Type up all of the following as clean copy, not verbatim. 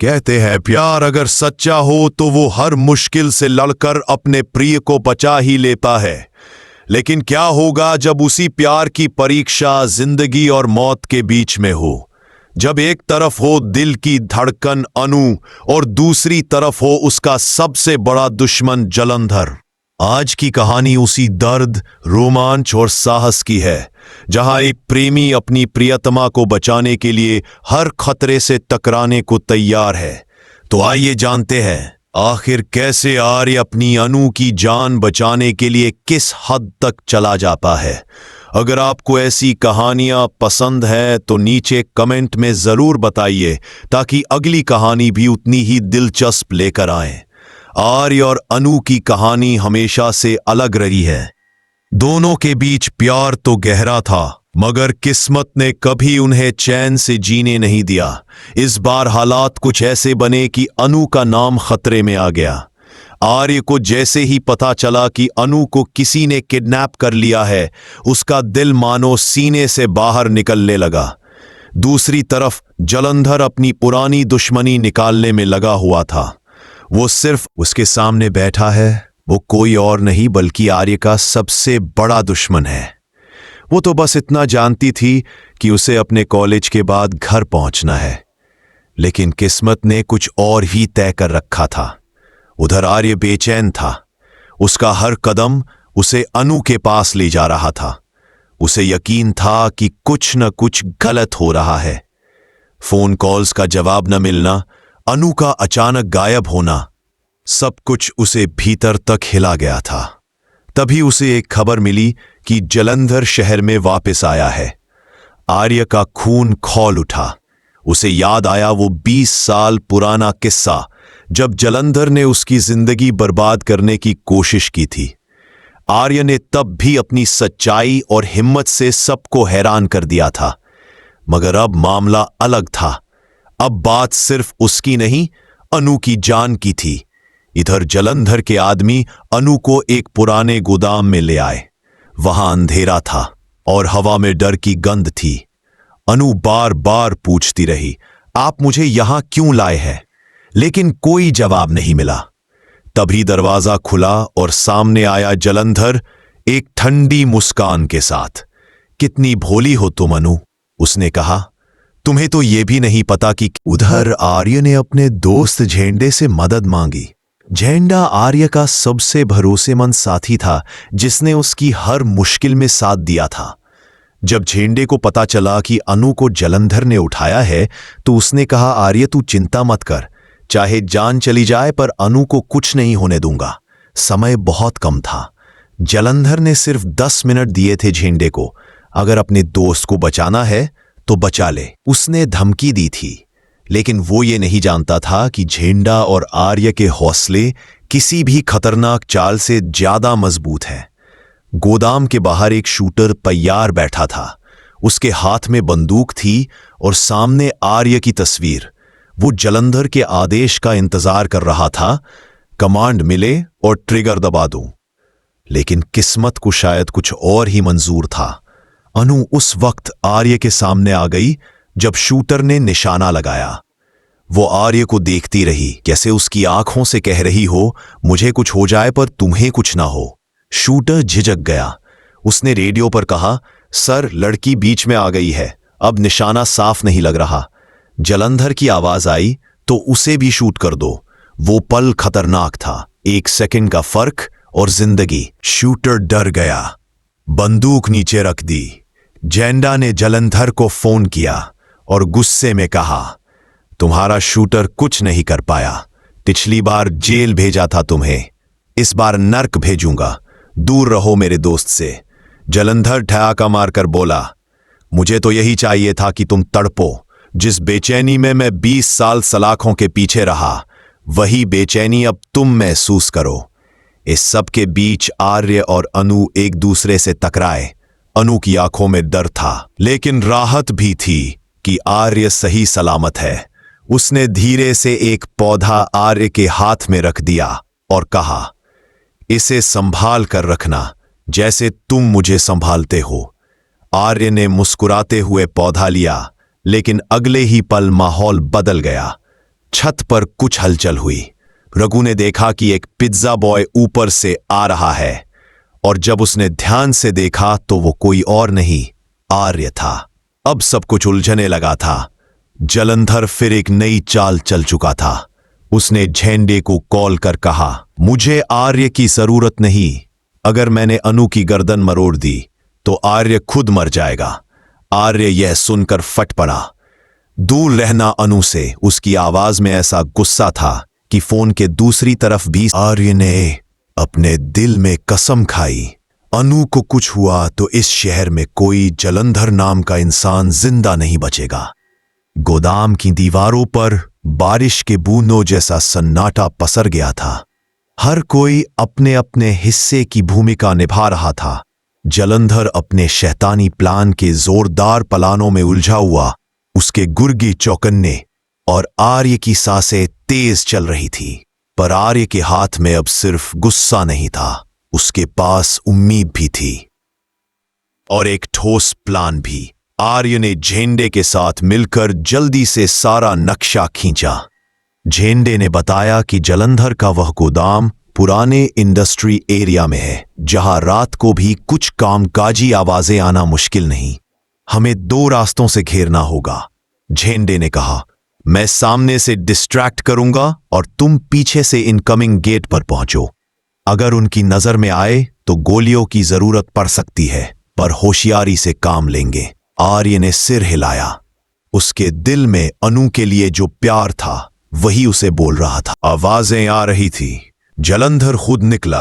कहते हैं प्यार अगर सच्चा हो तो वो हर मुश्किल से लड़कर अपने प्रिय को बचा ही लेता है। लेकिन क्या होगा जब उसी प्यार की परीक्षा जिंदगी और मौत के बीच में हो? जब एक तरफ हो दिल की धड़कन अनु और दूसरी तरफ हो उसका सबसे बड़ा दुश्मन जलंधर। आज की कहानी उसी दर्द, रोमांच और साहस की है, जहां एक प्रेमी अपनी प्रियतमा को बचाने के लिए हर खतरे से टकराने को तैयार है। तो आइए जानते हैं आखिर कैसे आर्य अपनी अनु की जान बचाने के लिए किस हद तक चला जाता है। अगर आपको ऐसी कहानियां पसंद है तो नीचे कमेंट में जरूर बताइए, ताकि अगली कहानी भी उतनी ही दिलचस्प लेकर आए। आर्य और अनु की कहानी हमेशा से अलग रही है। दोनों के बीच प्यार तो गहरा था, मगर किस्मत ने कभी उन्हें चैन से जीने नहीं दिया। इस बार हालात कुछ ऐसे बने कि अनु का नाम खतरे में आ गया। आर्य को जैसे ही पता चला कि अनु को किसी ने किडनैप कर लिया है, उसका दिल मानो सीने से बाहर निकलने लगा। दूसरी तरफ जलंधर अपनी पुरानी दुश्मनी निकालने में लगा हुआ था। वो सिर्फ उसके सामने बैठा है, वो कोई और नहीं बल्कि आर्य का सबसे बड़ा दुश्मन है। वो तो बस इतना जानती थी कि उसे अपने कॉलेज के बाद घर पहुंचना है, लेकिन किस्मत ने कुछ और ही तय कर रखा था। उधर आर्य बेचैन था। उसका हर कदम उसे अनु के पास ले जा रहा था। उसे यकीन था कि कुछ न कुछ गलत हो रहा है। फोन कॉल्स का जवाब न मिलना, अनु का अचानक गायब होना, सब कुछ उसे भीतर तक हिला गया था। तभी उसे एक खबर मिली कि जलंधर शहर में वापस आया है। आर्य का खून खौल उठा। उसे याद आया वो 20 साल पुराना किस्सा, जब जलंधर ने उसकी जिंदगी बर्बाद करने की कोशिश की थी। आर्य ने तब भी अपनी सच्चाई और हिम्मत से सबको हैरान कर दिया था, मगर अब मामला अलग था। अब बात सिर्फ उसकी नहीं, अनु की जान की थी। इधर जलंधर के आदमी अनु को एक पुराने गोदाम में ले आए। वहां अंधेरा था और हवा में डर की गंध थी। अनु बार बार पूछती रही, आप मुझे यहां क्यों लाए हैं? लेकिन कोई जवाब नहीं मिला। तभी दरवाजा खुला और सामने आया जलंधर, एक ठंडी मुस्कान के साथ। कितनी भोली हो तुम अनु, उसने कहा। तुम्हें तो यह भी नहीं पता कि उधर आर्य ने अपने दोस्त झेंडे से मदद मांगी। झेंडा आर्य का सबसे भरोसेमंद साथी था, जिसने उसकी हर मुश्किल में साथ दिया था। जब झेंडे को पता चला कि अनु को जलंधर ने उठाया है, तो उसने कहा, आर्य तू चिंता मत कर, चाहे जान चली जाए पर अनु को कुछ नहीं होने दूंगा। समय बहुत कम था। जलंधर ने सिर्फ 10 मिनट दिए थे झेंडे को। अगर अपने दोस्त को बचाना है तो बचा ले, उसने धमकी दी थी। लेकिन वो ये नहीं जानता था कि झेंडा और आर्य के हौसले किसी भी खतरनाक चाल से ज्यादा मजबूत हैं। गोदाम के बाहर एक शूटर तैयार बैठा था। उसके हाथ में बंदूक थी और सामने आर्य की तस्वीर। वो जलंधर के आदेश का इंतजार कर रहा था, कमांड मिले और ट्रिगर दबा दूं। लेकिन किस्मत को शायद कुछ और ही मंजूर था। अनु उस वक्त आर्य के सामने आ गई जब शूटर ने निशाना लगाया। वो आर्य को देखती रही, कैसे उसकी आंखों से कह रही हो, मुझे कुछ हो जाए पर तुम्हें कुछ ना हो। शूटर झिझक गया। उसने रेडियो पर कहा, सर लड़की बीच में आ गई है, अब निशाना साफ नहीं लग रहा। जलंधर की आवाज आई, तो उसे भी शूट कर दो। वो पल खतरनाक था, 1 सेकंड का फर्क और जिंदगी। शूटर डर गया, बंदूक नीचे रख दी। झेंडा ने जलंधर को फोन किया और गुस्से में कहा, तुम्हारा शूटर कुछ नहीं कर पाया। पिछली बार जेल भेजा था तुम्हें, इस बार नर्क भेजूंगा। दूर रहो मेरे दोस्त से। जलंधर ठहाका मारकर बोला, मुझे तो यही चाहिए था कि तुम तड़पो। जिस बेचैनी में मैं 20 साल सलाखों के पीछे रहा, वही बेचैनी अब तुम महसूस करो। इस सब के बीच आर्य और अनु एक दूसरे से टकराए। अनु की आंखों में डर था, लेकिन राहत भी थी कि आर्य सही सलामत है। उसने धीरे से एक पौधा आर्य के हाथ में रख दिया और कहा, इसे संभाल कर रखना जैसे तुम मुझे संभालते हो। आर्य ने मुस्कुराते हुए पौधा लिया, लेकिन अगले ही पल माहौल बदल गया। छत पर कुछ हलचल हुई। रघु ने देखा कि एक पिज्जा बॉय ऊपर से आ रहा है, और जब उसने ध्यान से देखा तो वो कोई और नहीं, आर्य था। अब सब कुछ उलझने लगा था। जलंधर फिर एक नई चाल चल चुका था। उसने झेंडे को कॉल कर कहा, मुझे आर्य की जरूरत नहीं। अगर मैंने अनु की गर्दन मरोड़ दी तो आर्य खुद मर जाएगा। आर्य यह सुनकर फट पड़ा। दूर रहना अनु से उसकी आवाज में ऐसा गुस्सा था कि फोन के दूसरी तरफ भी आर्य ने अपने दिल में कसम खाई, अनु को कुछ हुआ तो इस शहर में कोई जलंधर नाम का इंसान जिंदा नहीं बचेगा। गोदाम की दीवारों पर बारिश के बूंदों जैसा सन्नाटा पसर गया था। हर कोई अपने अपने हिस्से की भूमिका निभा रहा था। जलंधर अपने शैतानी प्लान के जोरदार पलानों में उलझा हुआ, उसके गुर्गे चौकन्ने और आर्य की सांसें तेज चल रही थी। पर आर्य के हाथ में अब सिर्फ गुस्सा नहीं था, उसके पास उम्मीद भी थी और एक ठोस प्लान भी। आर्य ने झेंडे के साथ मिलकर जल्दी से सारा नक्शा खींचा। झेंडे ने बताया कि जलंधर का वह गोदाम पुराने इंडस्ट्री एरिया में है, जहां रात को भी कुछ कामकाजी आवाजें आना मुश्किल नहीं। हमें 2 रास्तों से घेरना होगा, झेंडे ने कहा। मैं सामने से डिस्ट्रैक्ट करूंगा और तुम पीछे से इनकमिंग गेट पर पहुंचो। अगर उनकी नजर में आए तो गोलियों की जरूरत पड़ सकती है, पर होशियारी से काम लेंगे। आर्य ने सिर हिलाया। उसके दिल में अनु के लिए जो प्यार था वही उसे बोल रहा था। आवाजें आ रही थी। जलंधर खुद निकला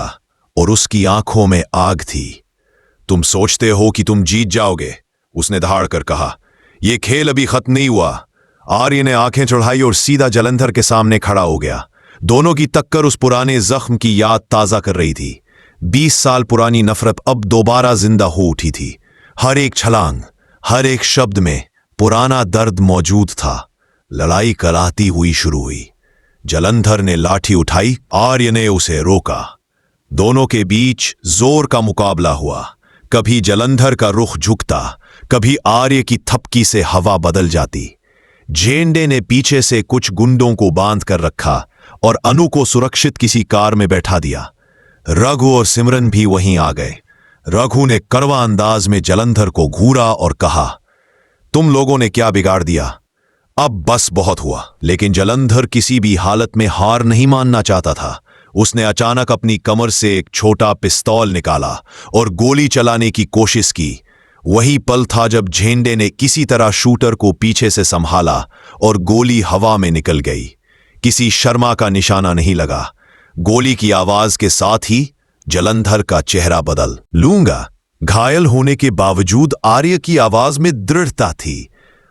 और उसकी आंखों में आग थी। तुम सोचते हो कि तुम जीत जाओगे, उसने दहाड़ कर कहा। यह खेल अभी खत्म नहीं हुआ। आर्य ने आंखें चढ़ाई और सीधा जलंधर के सामने खड़ा हो गया। दोनों की टक्कर उस पुराने जख्म की याद ताजा कर रही थी। 20 साल पुरानी नफरत अब दोबारा जिंदा हो उठी थी। हर एक छलांग, हर एक शब्द में पुराना दर्द मौजूद था। लड़ाई कराती हुई शुरू हुई। जलंधर ने लाठी उठाई, आर्य ने उसे रोका। दोनों के बीच जोर का मुकाबला हुआ। कभी जलंधर का रुख झुकता, कभी आर्य की थपकी से हवा बदल जाती। झेंडे ने पीछे से कुछ गुंडों को बांध कर रखा और अनु को सुरक्षित किसी कार में बैठा दिया। रघु और सिमरन भी वहीं आ गए। रघु ने कड़वा अंदाज में जलंधर को घूरा और कहा, तुम लोगों ने क्या बिगाड़ दिया? अब बस बहुत हुआ। लेकिन जलंधर किसी भी हालत में हार नहीं मानना चाहता था। उसने अचानक अपनी कमर से एक छोटा पिस्तौल निकाला और गोली चलाने की कोशिश की। वही पल था जब झेंडे ने किसी तरह शूटर को पीछे से संभाला और गोली हवा में निकल गई। किसी शर्मा का निशाना नहीं लगा। गोली की आवाज के साथ ही जलंधर का चेहरा बदल लूंगा। घायल होने के बावजूद आर्य की आवाज में दृढ़ता थी।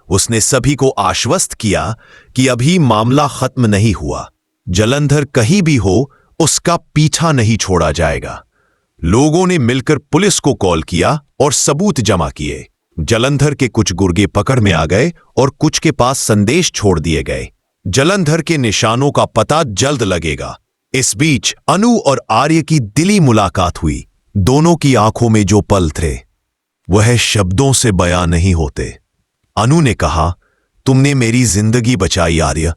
उसने सभी को आश्वस्त किया कि अभी मामला खत्म नहीं हुआ। जलंधर कहीं भी हो, उसका पीछा नहीं छोड़ा जाएगा। लोगों ने मिलकर पुलिस को कॉल किया और सबूत जमा किए। जलंधर के कुछ गुर्गे पकड़ में आ गए और कुछ के पास संदेश छोड़ दिए गए। जलंधर के निशानों का पता जल्द लगेगा। इस बीच अनु और आर्य की दिली मुलाकात हुई। दोनों की आंखों में जो पल थे वह शब्दों से बयां नहीं होते। अनु ने कहा, तुमने मेरी जिंदगी बचाई आर्य,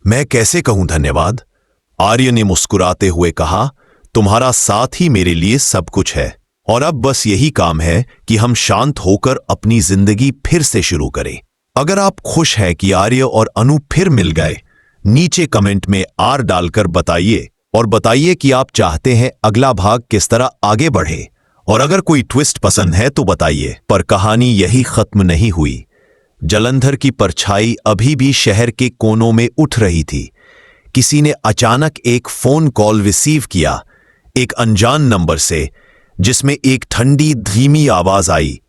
मैं कैसे कहूं धन्यवाद। आर्य ने मुस्कुराते हुए कहा, तुम्हारा साथ ही मेरे लिए सब कुछ है और अब बस यही काम है कि हम शांत होकर अपनी जिंदगी फिर से शुरू करें। अगर आप खुश हैं कि आर्य और अनु फिर मिल गए, नीचे कमेंट में आर डालकर बताइए और बताइए कि आप चाहते हैं अगला भाग किस तरह आगे बढ़े। और अगर कोई ट्विस्ट पसंद है तो बताइए। पर कहानी यही खत्म नहीं हुई। जलंधर की परछाई अभी भी शहर के कोनों में उठ रही थी। किसी ने अचानक एक फोन कॉल रिसीव किया, एक अनजान नंबर से, जिसमें एक ठंडी धीमी आवाज आई,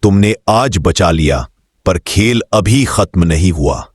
तुमने आज बचा लिया, पर खेल अभी खत्म नहीं हुआ।